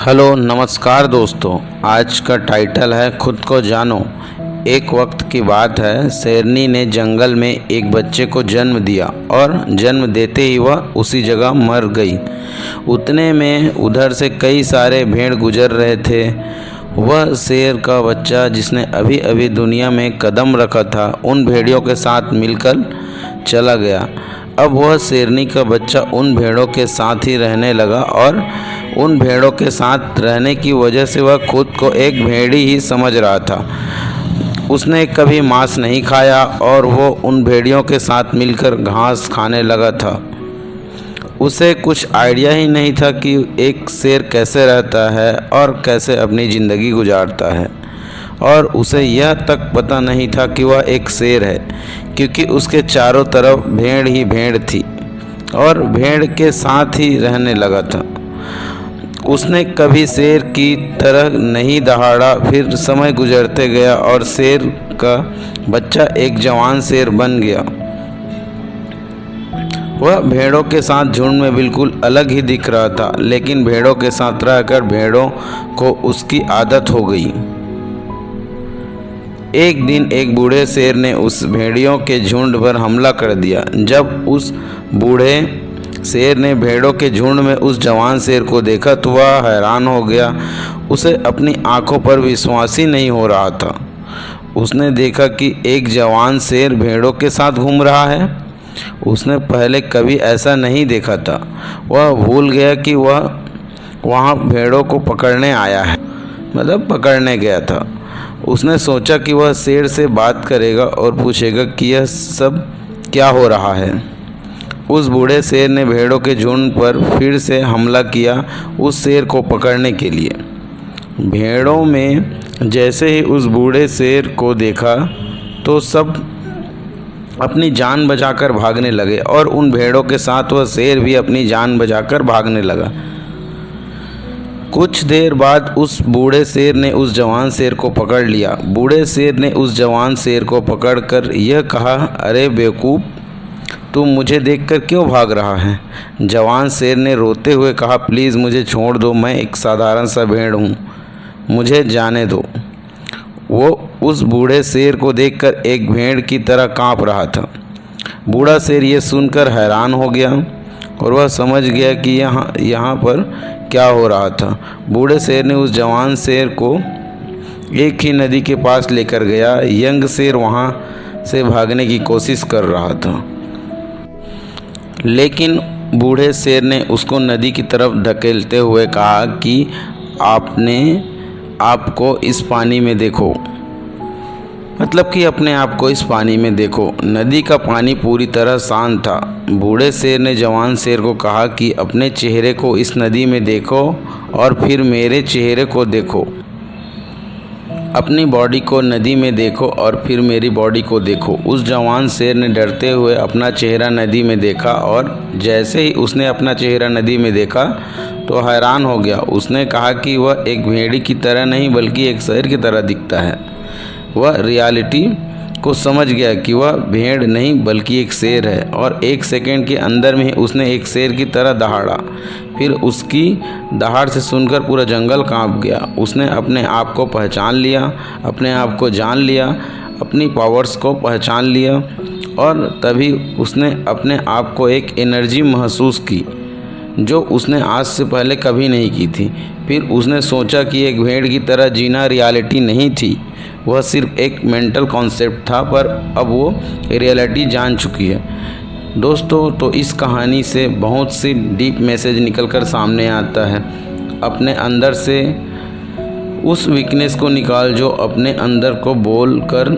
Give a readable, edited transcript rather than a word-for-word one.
Hello नमस्कार दोस्तों। आज का टाइटल है खुद को जानो। एक वक्त की बात है, शेरनी ने जंगल में एक बच्चे को जन्म दिया और जन्म देते ही वह उसी जगह मर गई। उतने में उधर से कई सारे भेड़ गुजर रहे थे। वह शेर का बच्चा जिसने अभी अभी दुनिया में कदम रखा था, उन भेड़ियों के साथ मिलकर चला गया। अब वह शेरनी का बच्चा उन भेड़ों के साथ ही रहने लगा और उन भेड़ों के साथ रहने की वजह से वह खुद को एक भेड़ी ही समझ रहा था। उसने कभी मांस नहीं खाया और वो उन भेड़ियों के साथ मिलकर घास खाने लगा था। उसे कुछ आइडिया ही नहीं था कि एक शेर कैसे रहता है और कैसे अपनी ज़िंदगी गुजारता है, और उसे यह तक पता नहीं था कि वह एक शेर है, क्योंकि उसके चारों तरफ भेड़ ही भेड़ थी और भेड़ के साथ ही रहने लगा था। उसने कभी शेर की तरह नहीं दहाड़ा। फिर समय गुजरते गया और शेर का बच्चा एक जवान शेर बन गया। वह भेड़ों के साथ झुंड में बिल्कुल अलग ही दिख रहा था, लेकिन भेड़ों के साथ रहकर भेड़ों को उसकी आदत हो गई। एक दिन एक बूढ़े शेर ने उस भेड़ियों के झुंड पर हमला कर दिया। जब उस बूढ़े शेर ने भेड़ों के झुंड में उस जवान शेर को देखा तो वह हैरान हो गया। उसे अपनी आंखों पर विश्वास ही नहीं हो रहा था। उसने देखा कि एक जवान शेर भेड़ों के साथ घूम रहा है। उसने पहले कभी ऐसा नहीं देखा था। वह भूल गया कि वह वहाँ भेड़ों को पकड़ने आया है, मतलब पकड़ने गया था। उसने सोचा कि वह शेर से बात करेगा और पूछेगा कि यह सब क्या हो रहा है। उस बूढ़े शेर ने भेड़ों के झुंड पर फिर से हमला किया उस शेर को पकड़ने के लिए। भेड़ों में जैसे ही उस बूढ़े शेर को देखा तो सब अपनी जान बचाकर भागने लगे और उन भेड़ों के साथ वह शेर भी अपनी जान बचाकर भागने लगा। कुछ देर बाद उस बूढ़े शेर ने उस जवान शेर को पकड़ लिया। बूढ़े शेर ने उस जवान शेर को पकड़कर यह कहा, अरे बेवकूफ़, तू मुझे देखकर क्यों भाग रहा है? जवान शेर ने रोते हुए कहा, प्लीज़ मुझे छोड़ दो, मैं एक साधारण सा भेड़ हूँ, मुझे जाने दो। वो उस बूढ़े शेर को देखकर एक भेड़ की तरह काँप रहा था। बूढ़ा शेर ये सुनकर हैरान हो गया और वह समझ गया कि यहाँ पर क्या हो रहा था। बूढ़े शेर ने उस जवान शेर को एक ही नदी के पास लेकर गया। यंग शेर वहाँ से भागने की कोशिश कर रहा था, लेकिन बूढ़े शेर ने उसको नदी की तरफ धकेलते हुए कहा कि आपने आपको इस पानी में देखो, मतलब कि अपने आप को इस पानी में देखो। नदी का पानी पूरी तरह शांत था। बूढ़े शेर ने जवान शेर को कहा कि अपने चेहरे को इस नदी में देखो और फिर मेरे चेहरे को देखो। अपनी बॉडी को नदी में देखो और फिर मेरी बॉडी को देखो। उस जवान शेर ने डरते हुए अपना चेहरा नदी में देखा और जैसे ही उसने अपना चेहरा नदी में देखा तो हैरान हो गया। उसने कहा कि वह एक भेड़ी की तरह नहीं बल्कि एक शेर की तरह दिखता है। वह रियलिटी को समझ गया कि वह भेड़ नहीं बल्कि एक शेर है, और एक सेकंड के अंदर में ही उसने एक शेर की तरह दहाड़ा। फिर उसकी दहाड़ से सुनकर पूरा जंगल कांप गया। उसने अपने आप को पहचान लिया, अपने आप को जान लिया, अपनी पावर्स को पहचान लिया, और तभी उसने अपने आप को एक एनर्जी महसूस की जो उसने आज से पहले कभी नहीं की थी। फिर उसने सोचा कि एक भेड़ की तरह जीना रियलिटी नहीं थी, वह सिर्फ एक मेंटल कॉन्सेप्ट था, पर अब वो रियलिटी जान चुकी है। दोस्तों, तो इस कहानी से बहुत सी डीप मैसेज निकलकर सामने आता है। अपने अंदर से उस वीकनेस को निकाल जो अपने अंदर को बोल कर